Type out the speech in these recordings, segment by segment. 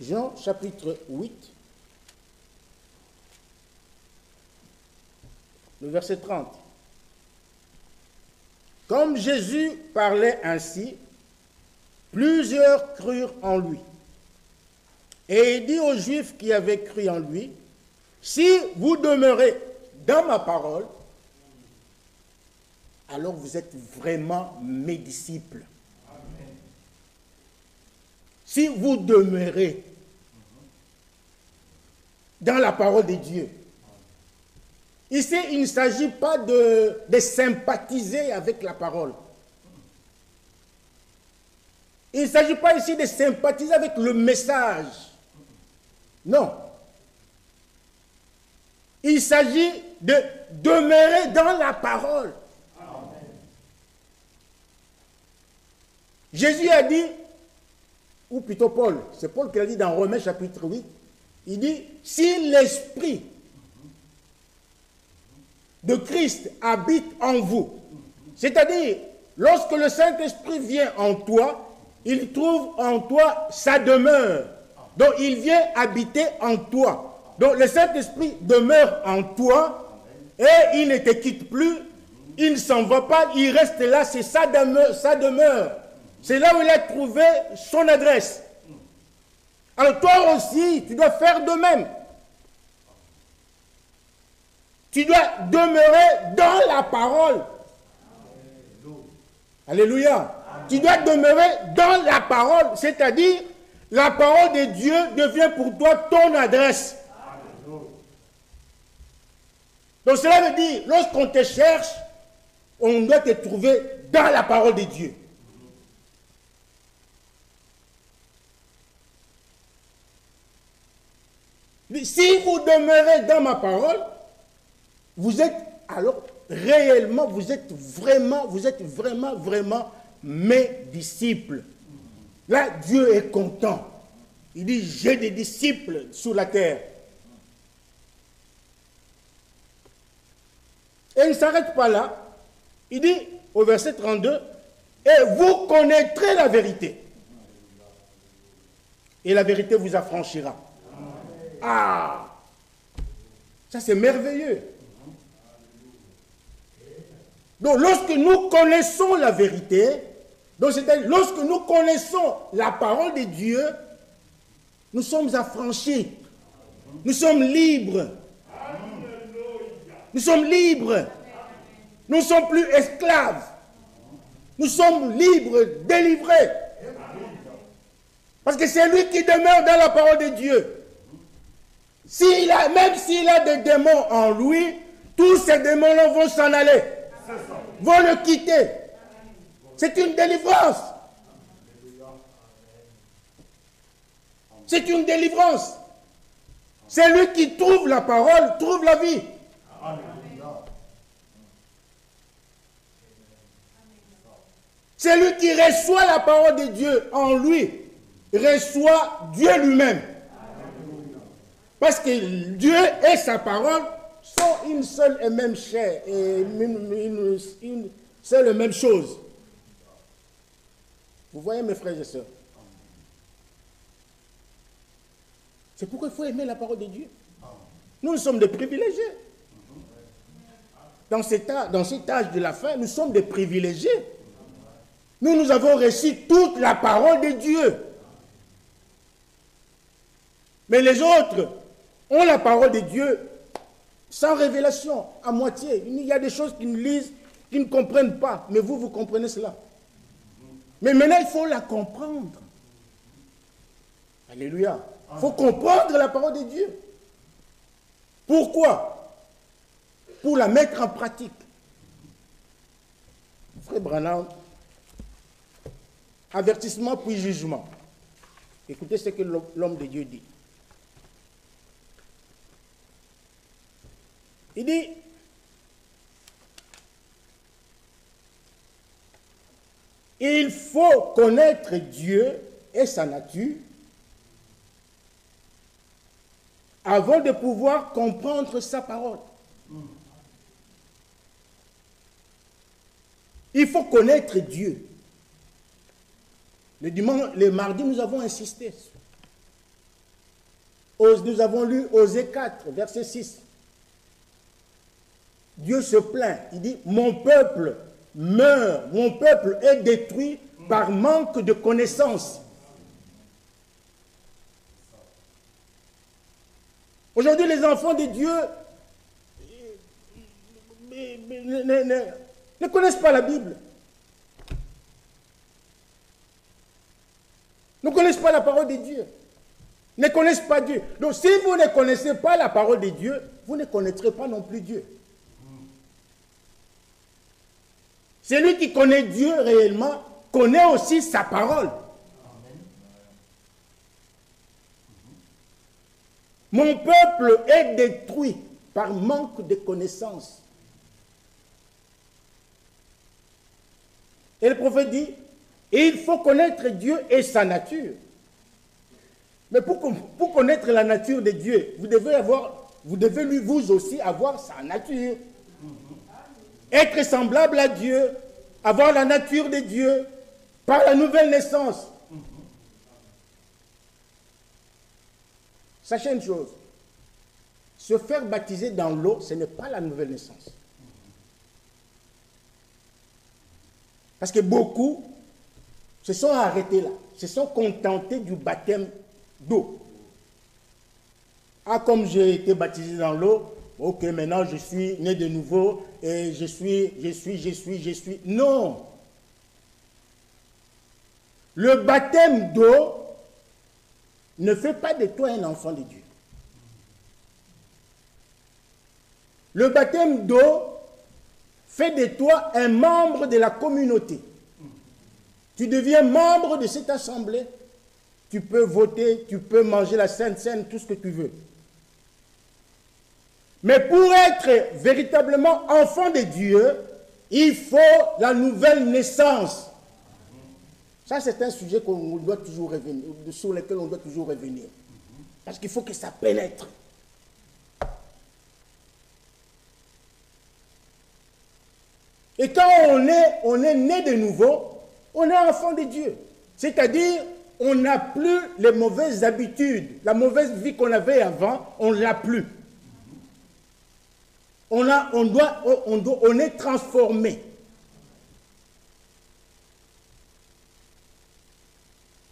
Jean chapitre 8, le verset 30. Comme Jésus parlait ainsi, plusieurs crurent en lui. Et il dit aux Juifs qui avaient cru en lui, si vous demeurez dans ma parole, alors vous êtes vraiment mes disciples. Amen. Si vous demeurez dans la parole de Dieu. Ici, il ne s'agit pas de sympathiser avec la parole. Il ne s'agit pas ici de sympathiser avec le message. Non. Il s'agit de demeurer dans la parole. Amen. Jésus a dit, ou plutôt Paul, c'est Paul qui a dit dans Romains chapitre 8, il dit, si l'esprit de Christ habite en vous, c'est-à-dire, lorsque le Saint-Esprit vient en toi, il trouve en toi sa demeure. Donc, il vient habiter en toi. Donc, le Saint-Esprit demeure en toi et il ne te quitte plus, il ne s'en va pas, il reste là, c'est sa demeure. C'est là où il a trouvé son adresse. Alors, toi aussi, tu dois faire de même. Tu dois demeurer dans la parole. Alléluia. Amen. Tu dois demeurer dans la parole, c'est-à-dire la parole de Dieu devient pour toi ton adresse. Amen. Donc cela veut dire, lorsqu'on te cherche, on doit te trouver dans la parole de Dieu. Si vous demeurez dans ma parole, vous êtes alors réellement, vous êtes vraiment mes disciples. Là, Dieu est content. Il dit, j'ai des disciples sur la terre. Et il ne s'arrête pas là. Il dit au verset 32, et vous connaîtrez la vérité. Et la vérité vous affranchira. Ah, ça c'est merveilleux. Donc lorsque nous connaissons la vérité, donc c'est-à-dire lorsque nous connaissons la parole de Dieu, nous sommes affranchis. Nous sommes libres. Nous sommes libres. Nous ne sommes plus esclaves. Nous sommes libres, délivrés. Parce que c'est lui qui demeure dans la parole de Dieu. Même s'il a des démons en lui, tous ces démons-là vont s'en aller, vont le quitter. C'est une délivrance. C'est une délivrance. C'est lui qui trouve la parole, trouve la vie. C'est lui qui reçoit la parole de Dieu en lui, reçoit Dieu lui-même. Parce que Dieu et sa parole sont une seule et même chair, et une seule et même chose. Vous voyez mes frères et sœurs? C'est pourquoi il faut aimer la parole de Dieu. Nous sommes des privilégiés. Dans cet âge de la fin, nous sommes des privilégiés. Nous avons reçu toute la parole de Dieu. Mais les autres ont la parole de Dieu sans révélation, à moitié. Il y a des choses qu'ils lisent, qu'ils ne comprennent pas. Mais vous, vous comprenez cela. Mais maintenant, il faut la comprendre. Alléluia. Il faut comprendre la parole de Dieu. Pourquoi? Pour la mettre en pratique. Frère Branham, avertissement puis jugement. Écoutez ce que l'homme de Dieu dit. Il dit, il faut connaître Dieu et sa nature avant de pouvoir comprendre sa parole. Il faut connaître Dieu. Le mardi, nous avons insisté. Nous avons lu Osée 4, verset 6. Dieu se plaint. Il dit, mon peuple meurt, mon peuple est détruit par manque de connaissances. Aujourd'hui, les enfants de Dieu ne connaissent pas la Bible. Ne connaissent pas la parole de Dieu. Ne connaissent pas Dieu. Donc, si vous ne connaissez pas la parole de Dieu, vous ne connaîtrez pas non plus Dieu. Celui qui connaît Dieu réellement connaît aussi sa parole. Mon peuple est détruit par manque de connaissances. Et le prophète dit, il faut connaître Dieu et sa nature. Mais pour connaître la nature de Dieu, vous devez lui vous aussi avoir sa nature. Être semblable à Dieu, avoir la nature de Dieu par la nouvelle naissance. Sachez une chose, se faire baptiser dans l'eau, ce n'est pas la nouvelle naissance. Parce que beaucoup se sont arrêtés là, se sont contentés du baptême d'eau. Ah, comme j'ai été baptisé dans l'eau, ok, maintenant je suis né de nouveau et je suis. Non. Le baptême d'eau ne fait pas de toi un enfant de Dieu. Le baptême d'eau fait de toi un membre de la communauté. Tu deviens membre de cette assemblée. Tu peux voter, tu peux manger la Sainte Seine, tout ce que tu veux. Mais pour être véritablement enfant de Dieu, il faut la nouvelle naissance. Ça, c'est un sujet qu'on doit toujours revenir, sur lequel on doit toujours revenir. Parce qu'il faut que ça pénètre. Et quand on est né de nouveau, on est enfant de Dieu. C'est-à-dire, on n'a plus les mauvaises habitudes. La mauvaise vie qu'on avait avant, on ne l'a plus. On est transformé.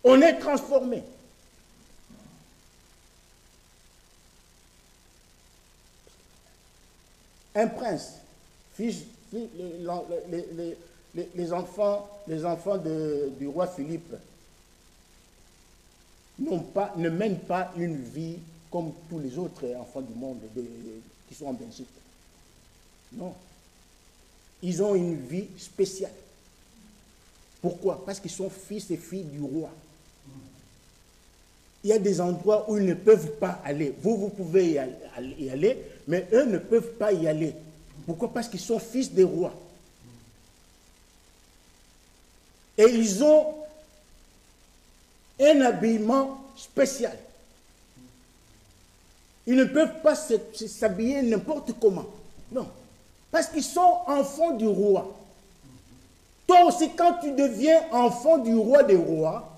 On est transformé. Un prince, les enfants du roi Philippe ne mènent pas une vie comme tous les autres enfants du monde qui sont en Belgique. Non. Ils ont une vie spéciale. Pourquoi? Parce qu'ils sont fils et filles du roi. Il y a des endroits où ils ne peuvent pas aller. Vous pouvez y aller, mais eux ne peuvent pas y aller. Pourquoi? Parce qu'ils sont fils des rois. Et ils ont un habillement spécial. Ils ne peuvent pas s'habiller n'importe comment. Non. Parce qu'ils sont enfants du roi. Toi aussi, quand tu deviens enfant du roi des rois,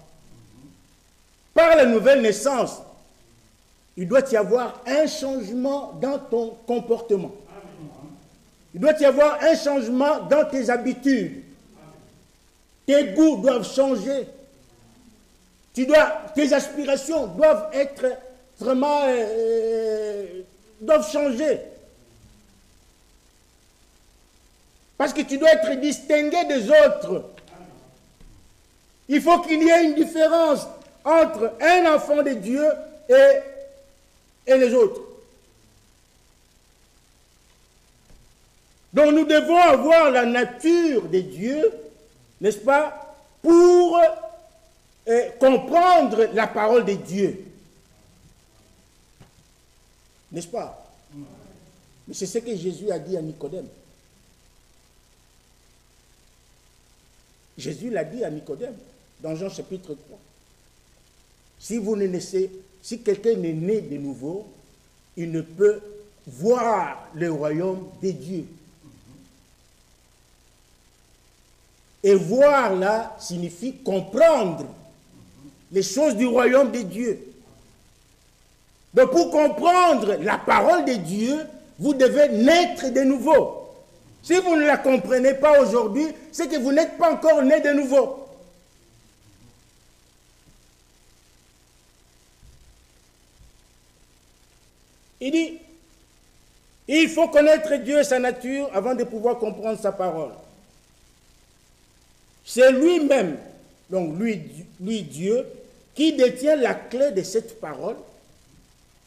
par la nouvelle naissance, il doit y avoir un changement dans ton comportement. Il doit y avoir un changement dans tes habitudes. Tes goûts doivent changer. Tes aspirations doivent être vraiment doivent changer. Parce que tu dois être distingué des autres. Il faut qu'il y ait une différence entre un enfant de Dieu et les autres. Donc nous devons avoir la nature de Dieu, n'est-ce pas, pour comprendre la parole de Dieu. N'est-ce pas? Mais c'est ce que Jésus a dit à Nicodème. Jésus l'a dit à Nicodème, dans Jean chapitre 3. Si quelqu'un est né de nouveau, il ne peut voir le royaume de Dieu. Et voir là signifie comprendre les choses du royaume de Dieu. Donc pour comprendre la parole de Dieu, vous devez naître de nouveau. Si vous ne la comprenez pas aujourd'hui, c'est que vous n'êtes pas encore né de nouveau. Il dit, il faut connaître Dieu et sa nature avant de pouvoir comprendre sa parole. C'est lui-même, donc lui Dieu, qui détient la clé de cette parole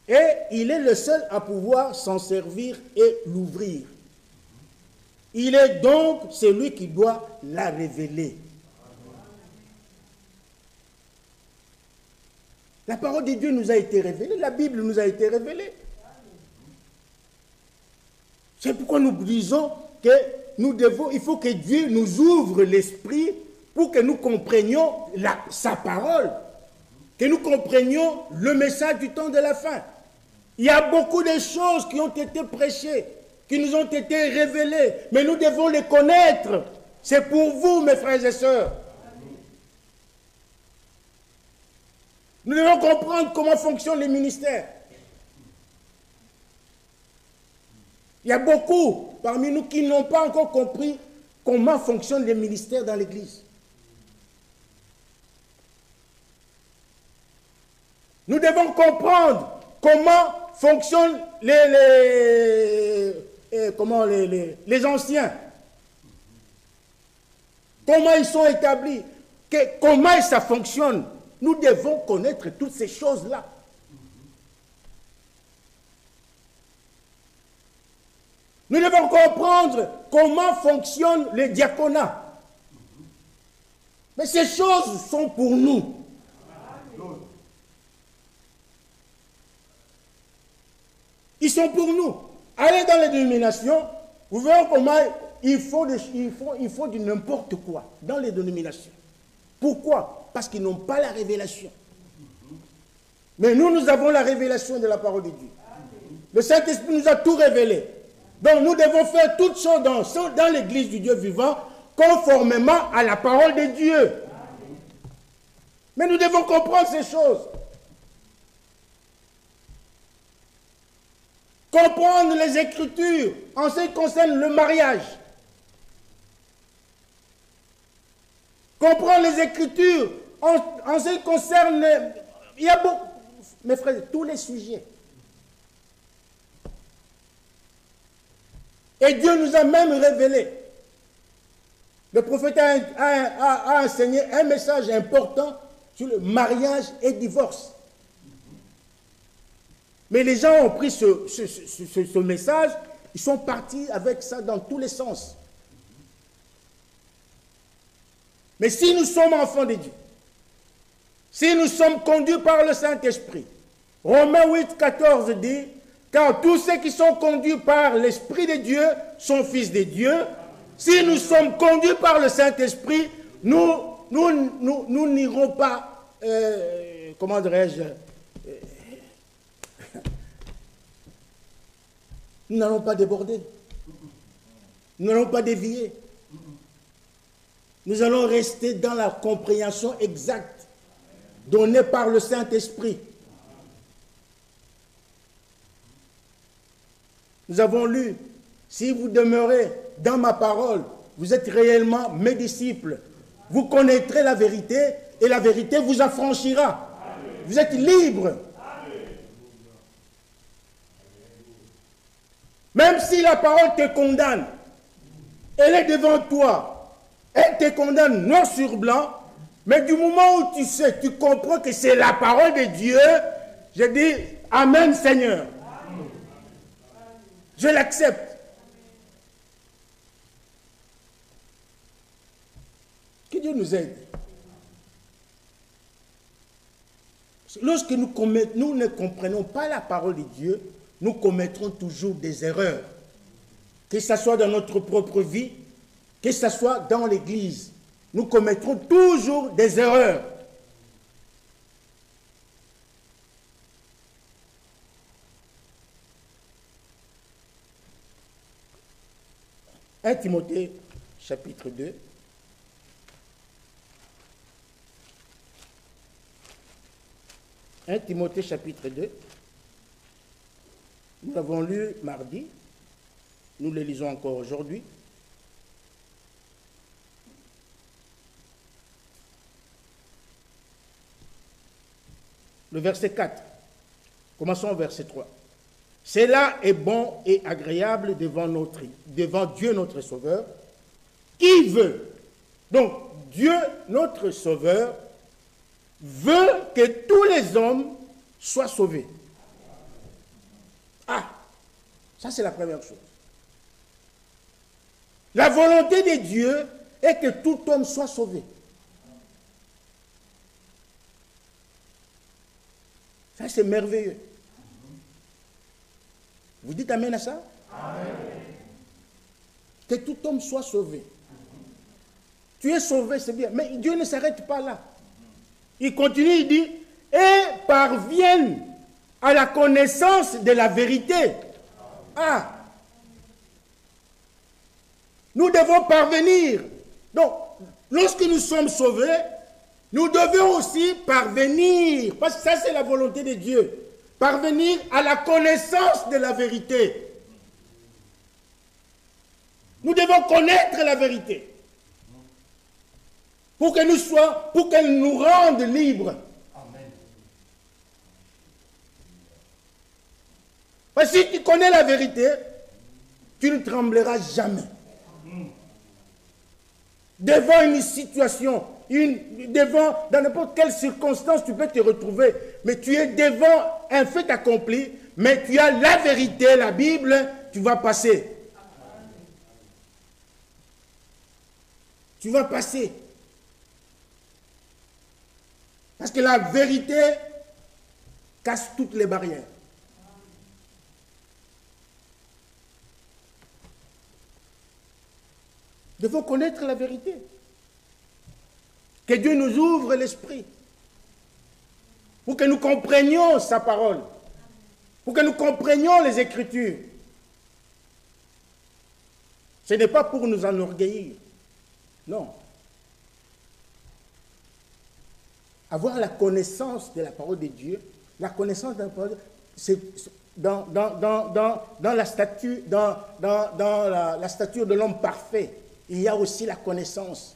et il est le seul à pouvoir s'en servir et l'ouvrir. Il est donc celui qui doit la révéler. La parole de Dieu nous a été révélée, la Bible nous a été révélée. C'est pourquoi nous disons que il faut que Dieu nous ouvre l'esprit pour que nous comprenions sa parole, que nous comprenions le message du temps de la fin. Il y a beaucoup de choses qui ont été prêchées, qui nous ont été révélées, mais nous devons les connaître. C'est pour vous, mes frères et sœurs. Nous devons comprendre comment fonctionnent les ministères. Il y a beaucoup parmi nous qui n'ont pas encore compris comment fonctionnent les ministères dans l'Église. Nous devons comprendre comment fonctionnent les anciens. Comment ils sont établis. Comment ça fonctionne. Nous devons connaître toutes ces choses-là. Nous devons comprendre comment fonctionnent les diaconats. Mais ces choses sont pour nous. Ils sont pour nous. Allez dans les dénominations, vous verrez comment ils font du n'importe quoi dans les dénominations. Pourquoi? Parce qu'ils n'ont pas la révélation. Mais nous avons la révélation de la parole de Dieu. Le Saint-Esprit nous a tout révélé. Donc nous devons faire toutes choses dans l'Église du Dieu vivant conformément à la parole de Dieu. Mais nous devons comprendre ces choses. Comprendre les Écritures en ce qui concerne le mariage. Comprendre les Écritures en ce qui concerne... Il y a beaucoup... Mes frères, tous les sujets. Et Dieu nous a même révélé. Le prophète a enseigné un message important sur le mariage et le divorce. Mais les gens ont pris ce message, ils sont partis avec ça dans tous les sens. Mais si nous sommes enfants de Dieu, si nous sommes conduits par le Saint-Esprit, Romains 8, 14 dit, car tous ceux qui sont conduits par l'Esprit de Dieu sont fils de Dieu. Si nous sommes conduits par le Saint-Esprit, nous n'irons pas, comment dirais-je, nous n'allons pas déborder. Nous n'allons pas dévier. Nous allons rester dans la compréhension exacte donnée par le Saint-Esprit. Nous avons lu, si vous demeurez dans ma parole, vous êtes réellement mes disciples. Vous connaîtrez la vérité et la vérité vous affranchira. Vous êtes libres. Même si la parole te condamne, elle est devant toi, elle te condamne noir sur blanc, mais du moment où tu sais, tu comprends que c'est la parole de Dieu, je dis, Amen Seigneur. Je l'accepte. Que Dieu nous aide. Lorsque nous ne comprenons pas la parole de Dieu, nous commettrons toujours des erreurs. Que ce soit dans notre propre vie, que ce soit dans l'Église. Nous commettrons toujours des erreurs. « 1 Timothée, chapitre 2. 1 Timothée, chapitre 2. Nous l'avons lu mardi, nous le lisons encore aujourd'hui. Le verset 4. Commençons au verset 3. Cela est bon et agréable devant Dieu notre Sauveur, qui veut. Donc, Dieu notre Sauveur veut que tous les hommes soient sauvés. Ah, ça c'est la première chose. La volonté de Dieu est que tout homme soit sauvé. Ça c'est merveilleux. Vous dites amen à ça? Amen. Que tout homme soit sauvé. Tu es sauvé, c'est bien. Mais Dieu ne s'arrête pas là. Il continue, il dit, et parviennent à la connaissance de la vérité. Ah! Nous devons parvenir. Donc, lorsque nous sommes sauvés, nous devons aussi parvenir, parce que ça c'est la volonté de Dieu, parvenir à la connaissance de la vérité. Nous devons connaître la vérité pour qu'elle nous rende libres. Amen. Parce que si tu connais la vérité, tu ne trembleras jamais. Devant une situation, dans n'importe quelle circonstance, tu peux te retrouver, mais tu es devant un fait accompli, mais tu as la vérité, la Bible, tu vas passer. Tu vas passer. Parce que la vérité casse toutes les barrières. Nous devons connaître la vérité. Que Dieu nous ouvre l'esprit. Pour que nous comprenions sa parole. Pour que nous comprenions les Écritures. Ce n'est pas pour nous enorgueillir. Non. Avoir la connaissance de la parole de Dieu, la connaissance de la parole de Dieu, c'est dans la stature, la stature de l'homme parfait. Il y a aussi la connaissance.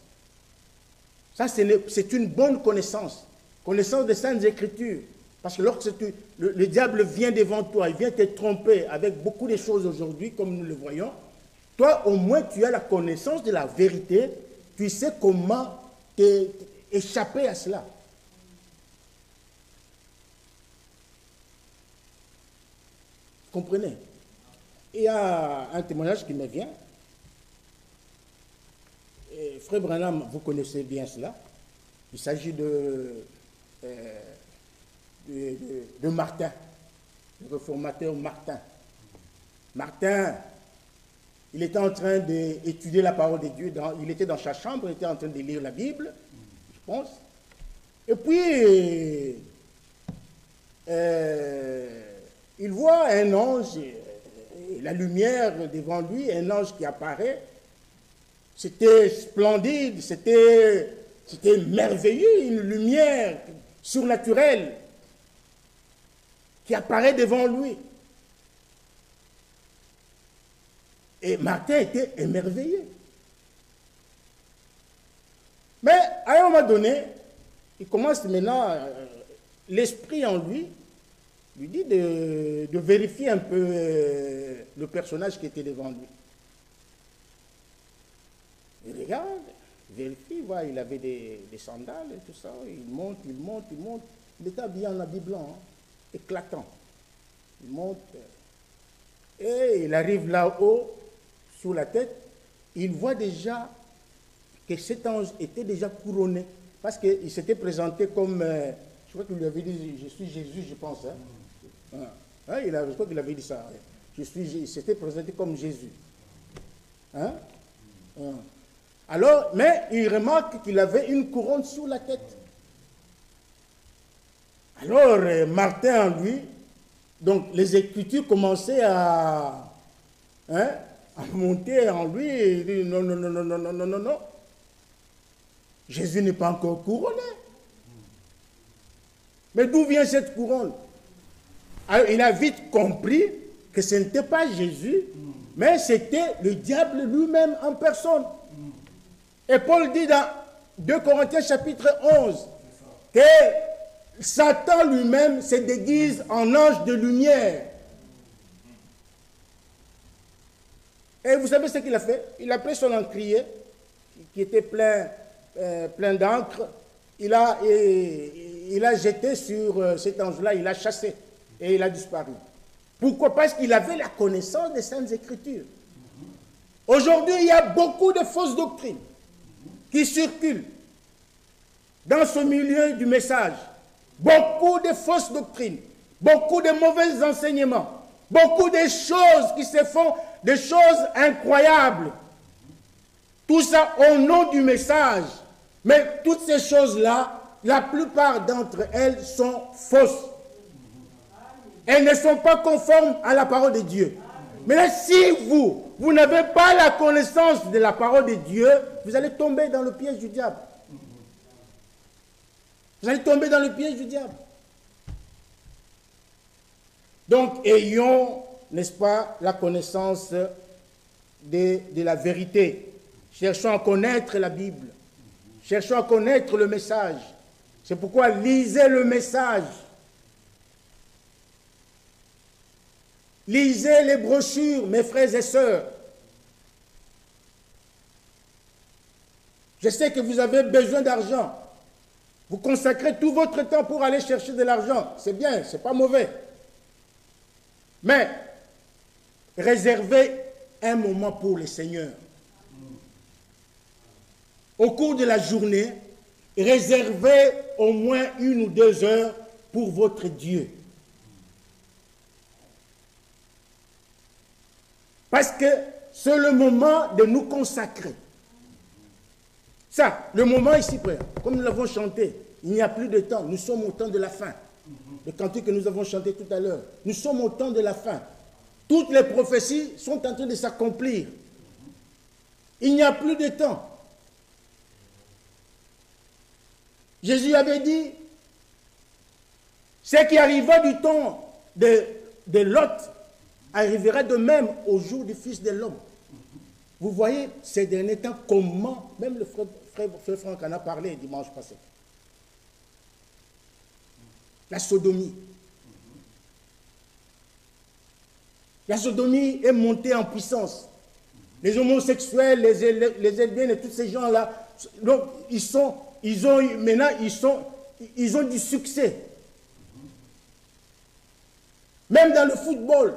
Ça, c'est une bonne connaissance. Connaissance des Saintes Écritures. Parce que lorsque le diable vient devant toi, il vient te tromper avec beaucoup de choses aujourd'hui, comme nous le voyons, toi, au moins, tu as la connaissance de la vérité. Tu sais comment échapper à cela. Vous comprenez? Il y a un témoignage qui me vient. Et Frère Branham, vous connaissez bien cela. Il s'agit de Martin, le réformateur Martin. Martin, il était en train d'étudier la parole de Dieu. Il était dans sa chambre, il était en train de lire la Bible, je pense. Et puis, il voit un ange, la lumière devant lui, un ange qui apparaît. C'était splendide, c'était merveilleux, une lumière surnaturelle qui apparaît devant lui. Et Martin était émerveillé. Mais à un moment donné, il commence maintenant, l'esprit en lui dit de vérifier un peu le personnage qui était devant lui. Il regarde, vérifie, voit, il avait des sandales et tout ça. Il monte. Il était habillé en habit blanc, hein, éclatant. Il monte. Et il arrive là-haut, sur la tête. Il voit déjà que cet ange était déjà couronné. Parce qu'il s'était présenté comme, je crois qu'il lui avait dit, je suis Jésus, je pense. Hein. Je crois qu'il avait dit ça. Il s'était présenté comme Jésus. Hein? Alors, mais il remarque qu'il avait une couronne sur la tête. Alors, Martin, en lui, donc les Écritures commençaient à monter en lui. Et il dit non. Jésus n'est pas encore couronné. Mais d'où vient cette couronne? Alors, il a vite compris que ce n'était pas Jésus, mais c'était le diable lui-même en personne. Et Paul dit dans 2 Corinthiens chapitre 11 que Satan lui-même se déguise en ange de lumière. Et vous savez ce qu'il a fait? Il a pris son encrier, qui était plein d'encre, il a jeté sur cet ange-là, il a chassé et il a disparu. Pourquoi? Parce qu'il avait la connaissance des Saintes Écritures. Aujourd'hui, il y a beaucoup de fausses doctrines qui circulent dans ce milieu du message. Beaucoup de fausses doctrines, beaucoup de mauvais enseignements, beaucoup de choses qui se font, des choses incroyables. Tout ça au nom du message. Mais toutes ces choses-là, la plupart d'entre elles sont fausses. Elles ne sont pas conformes à la parole de Dieu. Mais là, si vous n'avez pas la connaissance de la parole de Dieu, vous allez tomber dans le piège du diable. Vous allez tomber dans le piège du diable. Donc, ayons, n'est-ce pas, la connaissance de la vérité. Cherchons à connaître la Bible. Cherchons à connaître le message. C'est pourquoi lisez le message. Lisez les brochures, mes frères et sœurs. Je sais que vous avez besoin d'argent. Vous consacrez tout votre temps pour aller chercher de l'argent. C'est bien, c'est pas mauvais. Mais réservez un moment pour le Seigneur. Au cours de la journée, réservez au moins 1 ou 2 heures pour votre Dieu. Parce que c'est le moment de nous consacrer. Ça, le moment ici, frère, comme nous l'avons chanté, il n'y a plus de temps. Nous sommes au temps de la fin. Le cantique que nous avons chanté tout à l'heure. Nous sommes au temps de la fin. Toutes les prophéties sont en train de s'accomplir. Il n'y a plus de temps. Jésus avait dit, ce qui arriva du temps de Lot arrivera de même au jour du Fils de l'homme. Vous voyez ces derniers temps comment, même le frère Franck en a parlé dimanche passé. La sodomie. La sodomie est montée en puissance. Les homosexuels, les lesbiennes et tous ces gens-là, donc ils ont du succès. Même dans le football,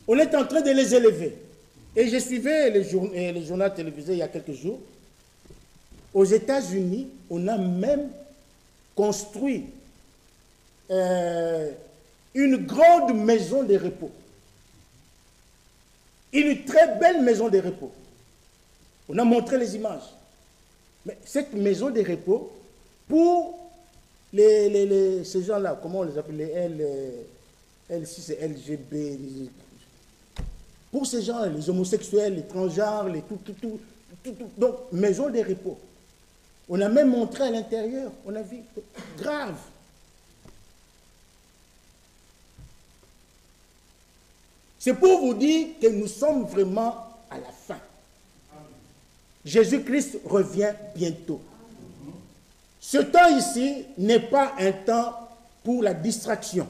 on est en train de les élever. Et je suivais les journaux télévisés il y a quelques jours. Aux États-Unis, on a même construit une grande maison de repos. Une très belle maison de repos. On a montré les images. Mais cette maison de repos, pour ces gens-là, comment on les appelle, les L6 et LGB, pour ces gens, les homosexuels, les transgenres, tout. Donc, maison de repos. On a même montré à l'intérieur, on a vu, grave. C'est pour vous dire que nous sommes vraiment à la fin. Jésus-Christ revient bientôt. Ce temps ici n'est pas un temps pour la distraction.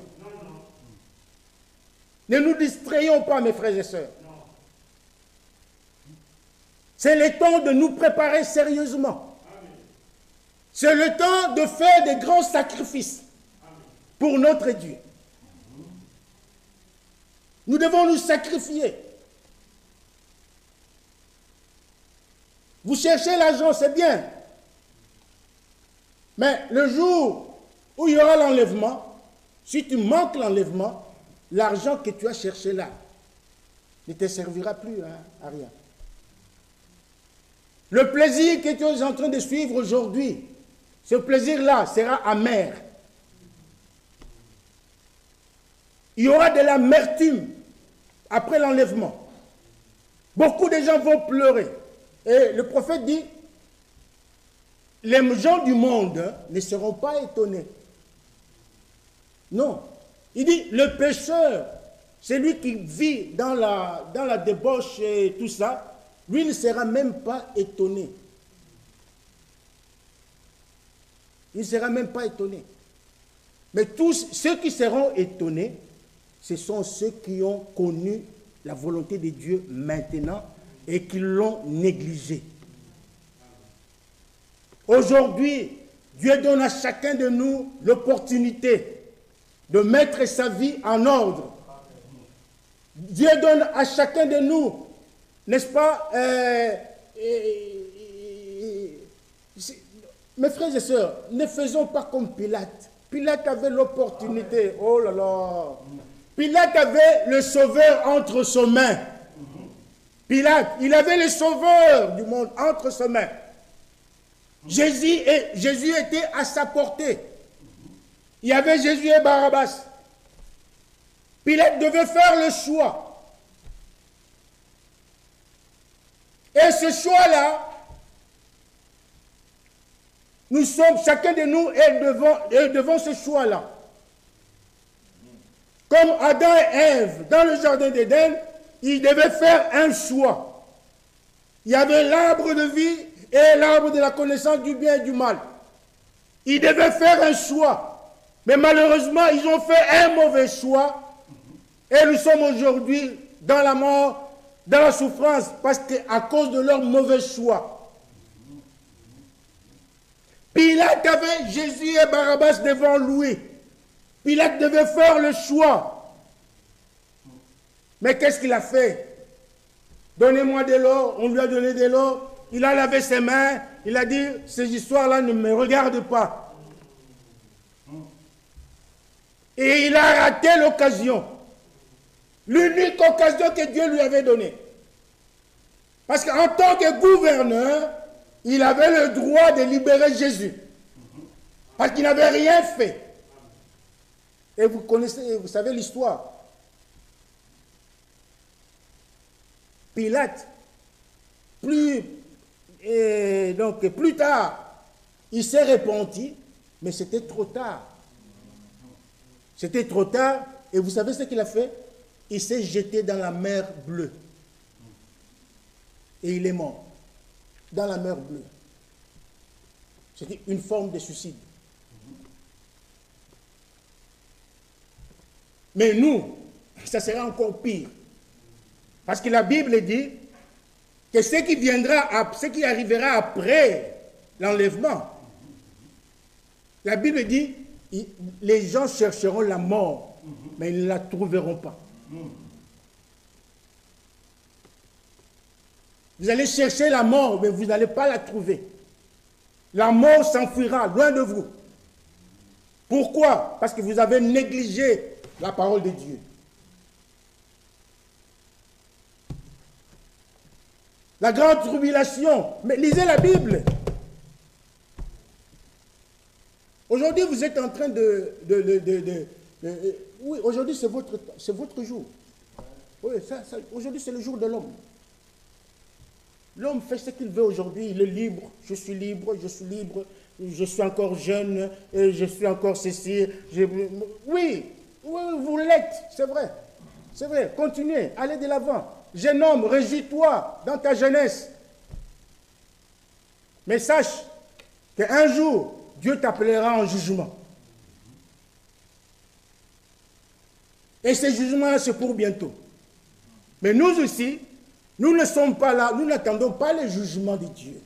Ne nous distrayons pas, mes frères et sœurs. C'est le temps de nous préparer sérieusement. C'est le temps de faire des grands sacrifices pour notre Dieu. Nous devons nous sacrifier. Vous cherchez l'argent, c'est bien. Mais le jour où il y aura l'enlèvement, si tu manques l'enlèvement, l'argent que tu as cherché là ne te servira plus à rien. Le plaisir que tu es en train de suivre aujourd'hui, ce plaisir-là sera amer. Il y aura de l'amertume après l'enlèvement. Beaucoup de gens vont pleurer. Et le prophète dit, les gens du monde ne seront pas étonnés. Non. Il dit, le pécheur celui qui vit dans la débauche et tout ça, lui ne sera même pas étonné. Il ne sera même pas étonné. Mais tous ceux qui seront étonnés, ce sont ceux qui ont connu la volonté de Dieu maintenant et qui l'ont négligée. Aujourd'hui, Dieu donne à chacun de nous l'opportunité de mettre sa vie en ordre. Dieu donne à chacun de nous, n'est-ce pas, mes frères et sœurs, ne faisons pas comme Pilate. Pilate avait l'opportunité, oh là là, Pilate avait le sauveur entre ses mains. Pilate, il avait le sauveur du monde entre ses mains. Jésus était à sa portée. Il y avait Jésus et Barabbas. Pilate devait faire le choix. Et ce choix-là, nous sommes, chacun de nous est devant ce choix-là. Comme Adam et Ève, dans le jardin d'Éden, ils devaient faire un choix. Il y avait l'arbre de vie et l'arbre de la connaissance du bien et du mal. Ils devaient faire un choix. Mais malheureusement, ils ont fait un mauvais choix. Et nous sommes aujourd'hui dans la mort, dans la souffrance, parce qu'à cause de leur mauvais choix. Pilate avait Jésus et Barabbas devant lui. Pilate devait faire le choix. Mais qu'est-ce qu'il a fait? Donnez-moi de l'eau. On lui a donné de l'eau. Il a lavé ses mains. Il a dit, ces histoires-là ne me regardent pas. Et il a raté l'occasion. L'unique occasion que Dieu lui avait donnée. Parce qu'en tant que gouverneur, il avait le droit de libérer Jésus. Parce qu'il n'avait rien fait. Et vous connaissez, vous savez l'histoire. Pilate, plus tard, il s'est repenti, mais c'était trop tard. C'était trop tard, et vous savez ce qu'il a fait? Il s'est jeté dans la mer bleue. Et il est mort. Dans la mer bleue. C'était une forme de suicide. Mais nous, ça sera encore pire. Parce que la Bible dit que ce qui arrivera après l'enlèvement, la Bible dit, les gens chercheront la mort, mais ils ne la trouveront pas. Vous allez chercher la mort, mais vous n'allez pas la trouver. La mort s'enfuira loin de vous. Pourquoi? Parce que vous avez négligé la parole de Dieu. La grande tribulation. Mais lisez la Bible. Aujourd'hui, vous êtes en train oui, aujourd'hui, c'est votre jour. Oui, aujourd'hui, c'est le jour de l'homme. L'homme fait ce qu'il veut aujourd'hui. Il est libre. Je suis libre, je suis libre. Je suis encore jeune. Je suis encore ceci. Oui, vous l'êtes. C'est vrai. C'est vrai. Continuez. Allez de l'avant. Jeune homme, réjouis-toi dans ta jeunesse. Mais sache qu'un jour, Dieu t'appellera en jugement. Et ce jugement-là, c'est pour bientôt. Mais nous aussi, nous ne sommes pas là, nous n'attendons pas les jugements de Dieu.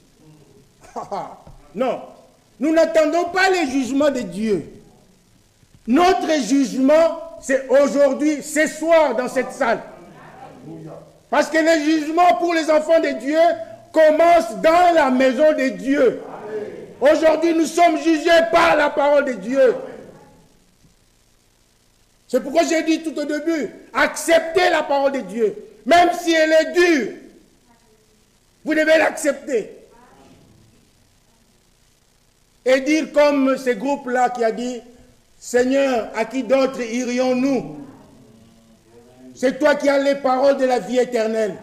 Non, nous n'attendons pas les jugements de Dieu. Notre jugement, c'est aujourd'hui, ce soir, dans cette salle. Parce que le jugement pour les enfants de Dieu commence dans la maison de Dieu. Aujourd'hui, nous sommes jugés par la parole de Dieu. C'est pourquoi j'ai dit tout au début, acceptez la parole de Dieu. Même si elle est dure, vous devez l'accepter. Et dire comme ce groupe-là qui a dit, Seigneur, à qui d'autre irions-nous? C'est toi qui as les paroles de la vie éternelle.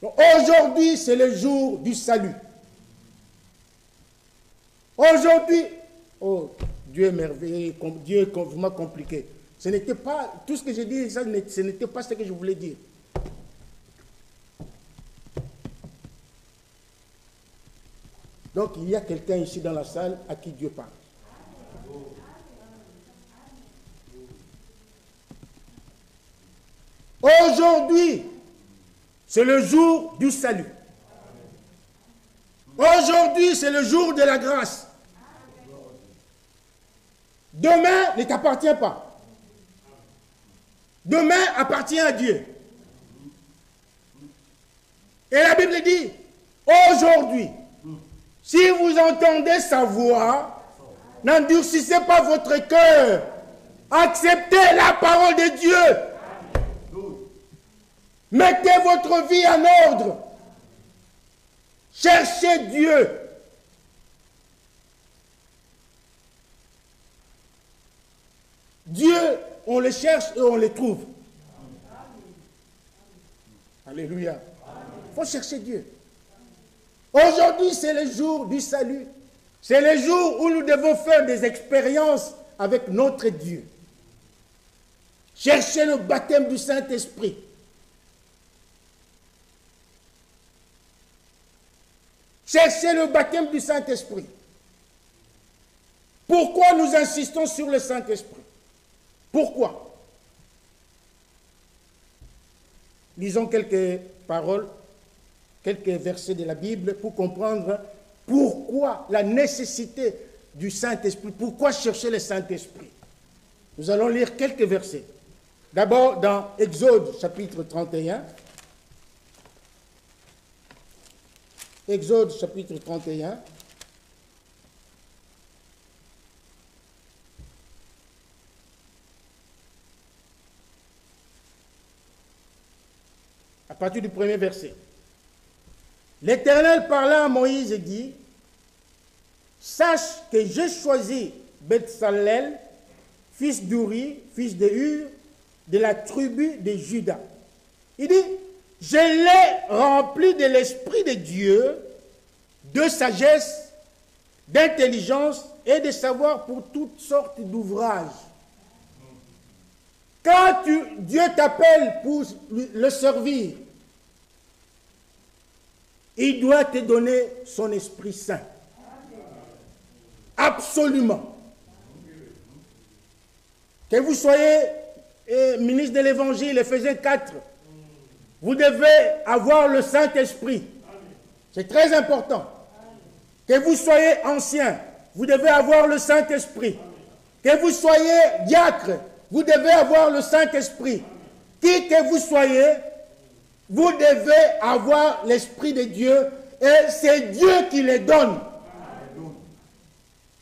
Aujourd'hui, c'est le jour du salut. Aujourd'hui, oh, Dieu est merveilleux, Dieu est vraiment compliqué. Ce n'était pas, tout ce que j'ai dit, ça, ce n'était pas ce que je voulais dire. Donc il y a quelqu'un ici dans la salle à qui Dieu parle. Aujourd'hui, c'est le jour du salut. Aujourd'hui, c'est le jour de la grâce. Demain ne t'appartient pas. Demain appartient à Dieu. Et la Bible dit, aujourd'hui, si vous entendez sa voix, n'endurcissez pas votre cœur. Acceptez la parole de Dieu. Mettez votre vie en ordre. Cherchez Dieu. Dieu, on le cherche et on le trouve. Alléluia. Il faut chercher Dieu. Aujourd'hui, c'est le jour du salut. C'est le jour où nous devons faire des expériences avec notre Dieu. Chercher le baptême du Saint-Esprit. Cherchez le baptême du Saint-Esprit. Pourquoi nous insistons sur le Saint-Esprit? Pourquoi? Lisons quelques paroles, quelques versets de la Bible pour comprendre pourquoi la nécessité du Saint-Esprit, pourquoi chercher le Saint-Esprit. Nous allons lire quelques versets. D'abord dans Exode chapitre 31. Exode chapitre 31. À partir du premier verset. L'Éternel parla à Moïse et dit, sache que j'ai choisi Bethsalel, fils d'Uri, fils de Hur, de la tribu de Juda. Il dit, je l'ai rempli de l'Esprit de Dieu, de sagesse, d'intelligence et de savoir pour toutes sortes d'ouvrages. Quand Dieu t'appelle pour le servir, il doit te donner son Esprit Saint. Absolument. Que vous soyez ministre de l'Évangile, Éphésiens 4, vous devez avoir le Saint-Esprit. C'est très important. Que vous soyez ancien, vous devez avoir le Saint-Esprit. Que vous soyez diacre, vous devez avoir le Saint-Esprit. Qui que vous soyez, vous devez avoir l'Esprit de Dieu et c'est Dieu qui les donne.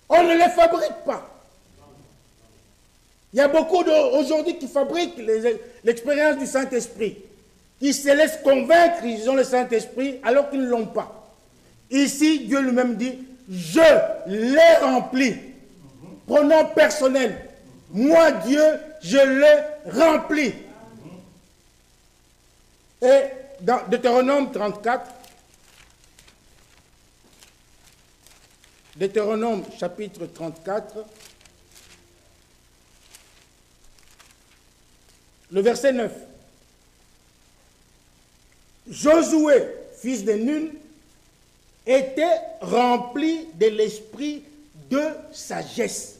On ne les fabrique pas. Il y a beaucoup aujourd'hui qui fabriquent l'expérience du Saint-Esprit, qui se laissent convaincre qu'ils ont le Saint-Esprit alors qu'ils ne l'ont pas. Ici, Dieu lui-même dit, je l'ai rempli. Pronom personnel. Moi, Dieu, je l'ai rempli. Et dans Deutéronome 34, Deutéronome chapitre 34, le verset 9. Josué, fils de Nun, était rempli de l'esprit de sagesse.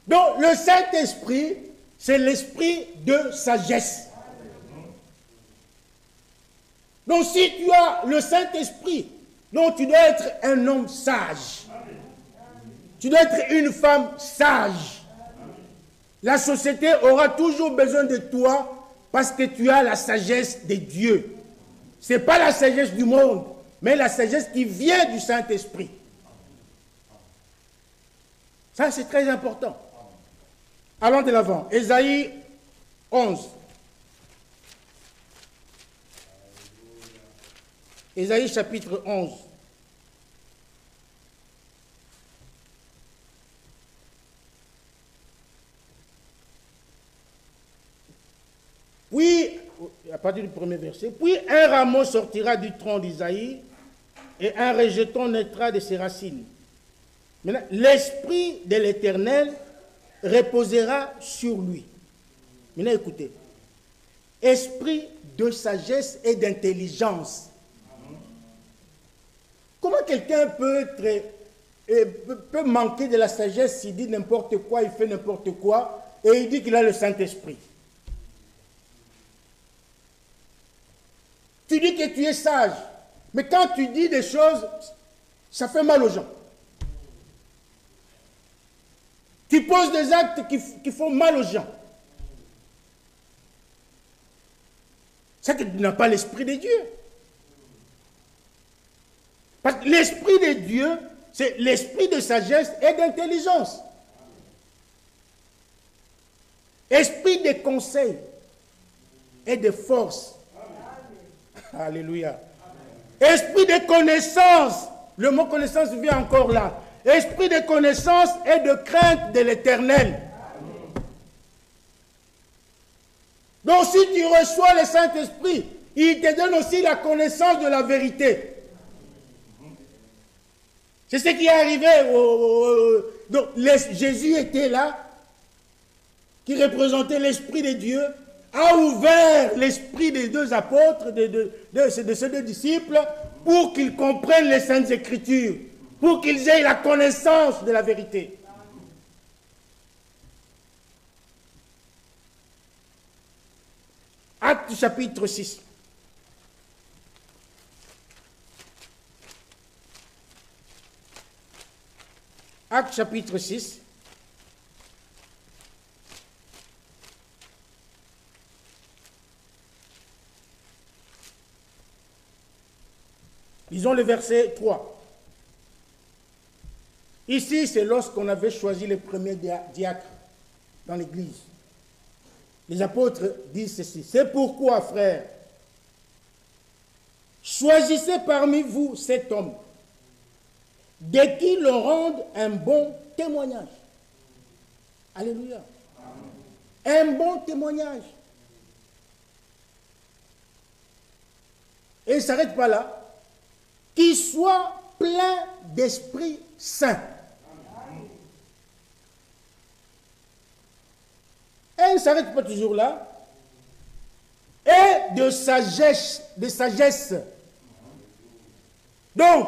Donc le Saint-Esprit, c'est l'esprit de sagesse. Donc si tu as le Saint-Esprit, donc tu dois être un homme sage. Tu dois être une femme sage. La société aura toujours besoin de toi parce que tu as la sagesse de Dieu. Ce n'est pas la sagesse du monde, mais la sagesse qui vient du Saint-Esprit. Ça, c'est très important. Allons de l'avant. Ésaïe 11. Ésaïe chapitre 11. Puis, à partir du premier verset, puis un rameau sortira du tronc d'Isaïe et un rejeton naîtra de ses racines. Maintenant, l'Esprit de l'Éternel reposera sur lui. Maintenant, écoutez. Esprit de sagesse et d'intelligence. Comment quelqu'un peut manquer de la sagesse s'il dit n'importe quoi, il fait n'importe quoi, et il dit qu'il a le Saint-Esprit? Tu dis que tu es sage, mais quand tu dis des choses, ça fait mal aux gens. Tu poses des actes qui font mal aux gens. C'est que tu n'as pas l'Esprit de Dieu. Parce que l'Esprit de Dieu, c'est l'Esprit de sagesse et d'intelligence. Esprit de conseil et de force. Alléluia. Esprit de connaissance. Le mot connaissance vient encore là. Esprit de connaissance et de crainte de l'Éternel. Donc si tu reçois le Saint-Esprit, il te donne aussi la connaissance de la vérité. C'est ce qui est arrivé. Donc Jésus était là, qui représentait l'Esprit de Dieu, a ouvert l'esprit des deux apôtres, de ces deux disciples, pour qu'ils comprennent les Saintes Écritures, pour qu'ils aient la connaissance de la vérité. Actes chapitre 6. Actes chapitre 6. Lisons le verset 3. Ici, c'est lorsqu'on avait choisi les premiers diacres dans l'Église. Les apôtres disent ceci. C'est pourquoi, frères, choisissez parmi vous cet homme, de qui l'on rende un bon témoignage. Alléluia. Un bon témoignage. Et il ne s'arrête pas là. Qu'il soit plein d'Esprit Saint. Et il ne s'arrête pas toujours là. Et de sagesse. Donc,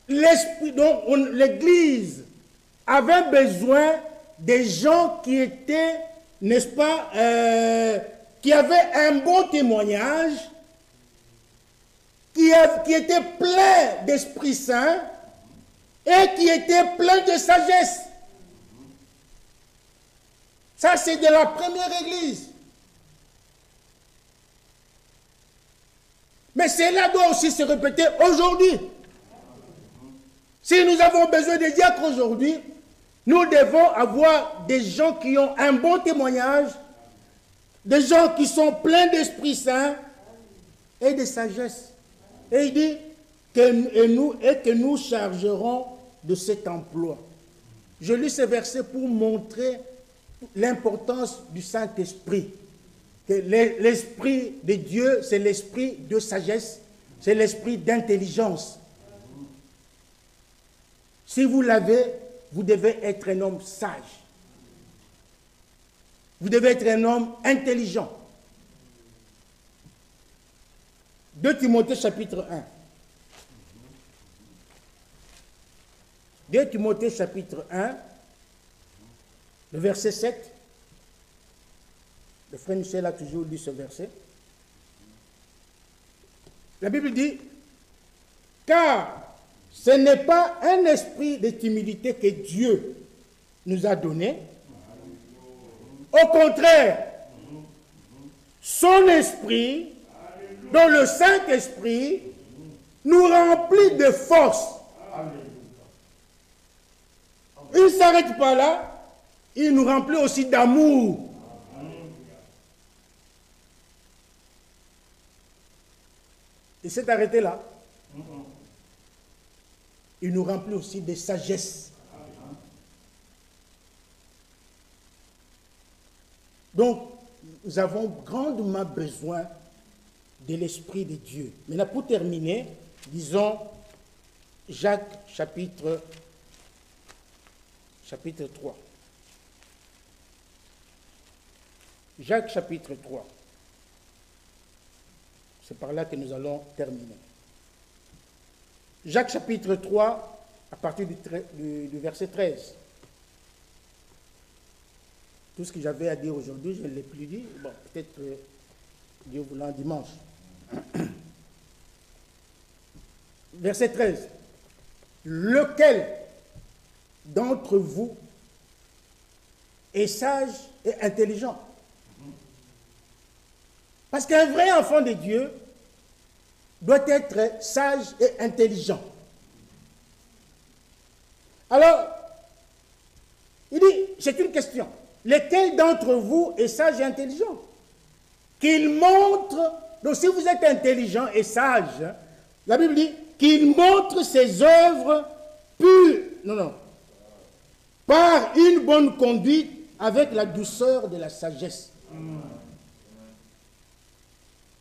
l'Église avait besoin des gens qui étaient, n'est-ce pas, qui avaient un bon témoignage, qui étaient pleins d'Esprit Saint et qui étaient pleins de sagesse. Ça, c'est de la première Église. Mais cela doit aussi se répéter aujourd'hui. Si nous avons besoin de diacres aujourd'hui, nous devons avoir des gens qui ont un bon témoignage, des gens qui sont pleins d'Esprit Saint et de sagesse. Et il dit que nous chargerons de cet emploi. Je lis ce verset pour montrer l'importance du Saint-Esprit. L'Esprit de Dieu, c'est l'Esprit de sagesse, c'est l'Esprit d'intelligence. Si vous l'avez, vous devez être un homme sage. Vous devez être un homme intelligent. 2 Timothée chapitre 1. 2 Timothée chapitre 1, le verset 7. Le frère Michel a toujours lu ce verset. La Bible dit, car ce n'est pas un esprit de timidité que Dieu nous a donné. Au contraire, son esprit, dont le Saint-Esprit, nous remplit de force. Il ne s'arrête pas là, il nous remplit aussi d'amour. Il s'est arrêté là. Il nous remplit aussi de sagesse. Donc, nous avons grandement besoin de l'Esprit de Dieu. Maintenant, pour terminer, disons Jacques chapitre chapitre 3. Jacques, chapitre 3. C'est par là que nous allons terminer. Jacques, chapitre 3, à partir du verset 13. Tout ce que j'avais à dire aujourd'hui, je ne l'ai plus dit. Bon, peut-être Dieu voulant dimanche. Verset 13. Lequel d'entre vous est sage et intelligent? Parce qu'un vrai enfant de Dieu doit être sage et intelligent. Alors, il dit, c'est une question. Lequel d'entre vous est sage et intelligent? Qu'il montre, donc si vous êtes intelligent et sage, la Bible dit qu'il montre ses œuvres pures, par une bonne conduite avec la douceur de la sagesse.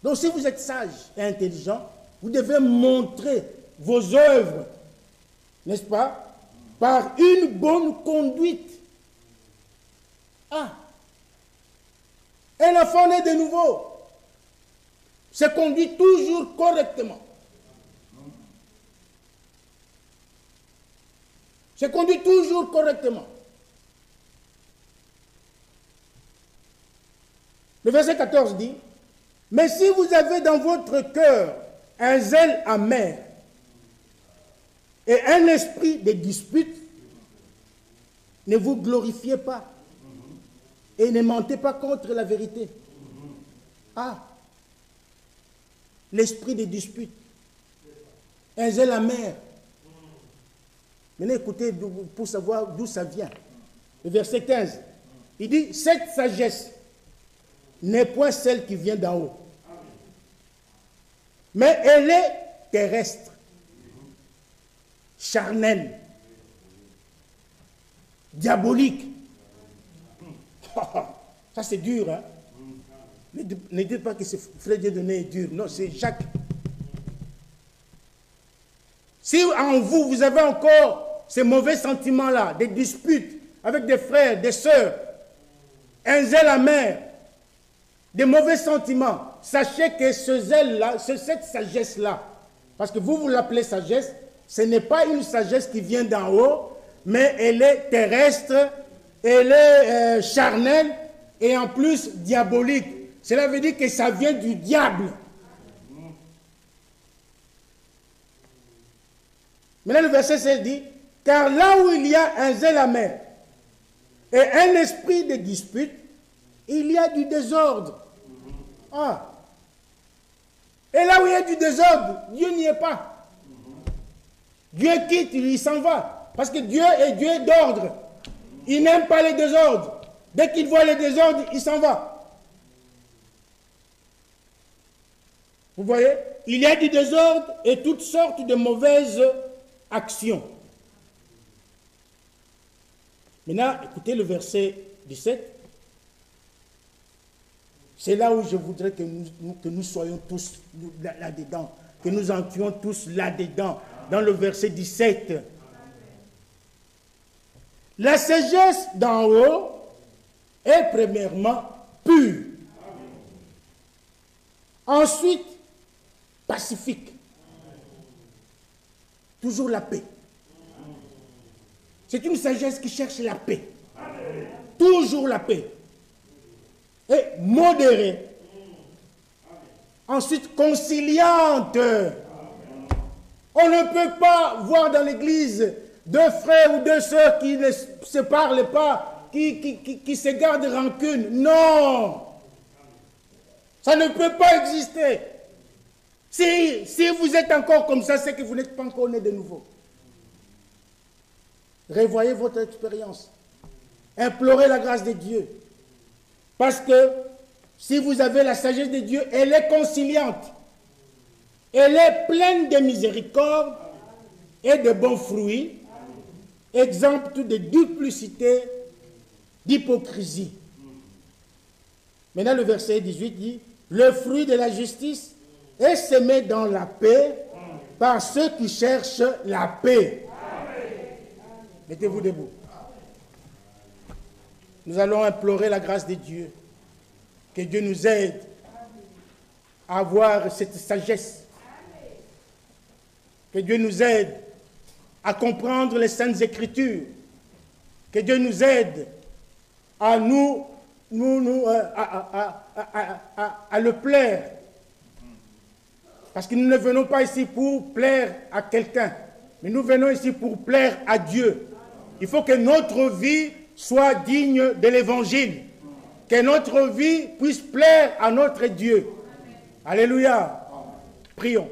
Donc si vous êtes sage et intelligent, vous devez montrer vos œuvres, n'est-ce pas, par une bonne conduite. Ah, un enfant né de nouveau se conduit toujours correctement. Se conduit toujours correctement. Le verset 14 dit, mais si vous avez dans votre cœur un zèle amer et un esprit de dispute, ne vous glorifiez pas et ne mentez pas contre la vérité. Ah, l'esprit de dispute, un zèle amer. Maintenant, écoutez pour savoir d'où ça vient. Le verset 15, il dit, cette sagesse n'est point celle qui vient d'en haut, mais elle est terrestre, charnelle, diabolique. Ça c'est dur, hein? Ne dites pas que c'est Frère Dieudonné est dur. Non, c'est Jacques. Si en vous, vous avez encore ces mauvais sentiments-là, des disputes avec des frères, des sœurs, un zèle amer, des mauvais sentiments, sachez que ce zèle-là, cette sagesse-là, parce que vous l'appelez sagesse, ce n'est pas une sagesse qui vient d'en haut, mais elle est terrestre, elle est charnelle et en plus diabolique. Cela veut dire que ça vient du diable. Maintenant le verset 16 dit, car là où il y a un zèle amer et un esprit de dispute, il y a du désordre. Ah. Et là où il y a du désordre, Dieu n'y est pas. Dieu quitte, il s'en va. Parce que Dieu est d'ordre. Il n'aime pas les désordres. Dès qu'il voit les désordres, il s'en va. Vous voyez? Il y a du désordre et toutes sortes de mauvaises actions. Maintenant, écoutez le verset 17. C'est là où je voudrais que nous soyons tous là-dedans, que nous entrions tous là-dedans, dans le verset 17. La sagesse d'en haut est premièrement pure. Ensuite, pacifique. Toujours la paix. C'est une sagesse qui cherche la paix. Toujours la paix. Et modérée. Ensuite, conciliante. On ne peut pas voir dans l'église deux frères ou deux sœurs qui ne se parlent pas, qui se gardent rancune. Non. Ça ne peut pas exister. Si vous êtes encore comme ça, c'est que vous n'êtes pas encore né de nouveau. Revoyez votre expérience. Implorez la grâce de Dieu. Parce que si vous avez la sagesse de Dieu, elle est conciliante. Elle est pleine de miséricorde et de bons fruits, exempte de duplicité, d'hypocrisie. Maintenant, le verset 18 dit, le fruit de la justice est semé dans la paix par ceux qui cherchent la paix. Mettez-vous debout. Nous allons implorer la grâce de Dieu. Que Dieu nous aide à avoir cette sagesse. Que Dieu nous aide à comprendre les Saintes Écritures. Que Dieu nous aide à à le plaire. Parce que nous ne venons pas ici pour plaire à quelqu'un, mais nous venons ici pour plaire à Dieu. Il faut que notre vie soit digne de l'Évangile. Que notre vie puisse plaire à notre Dieu. Alléluia. Prions.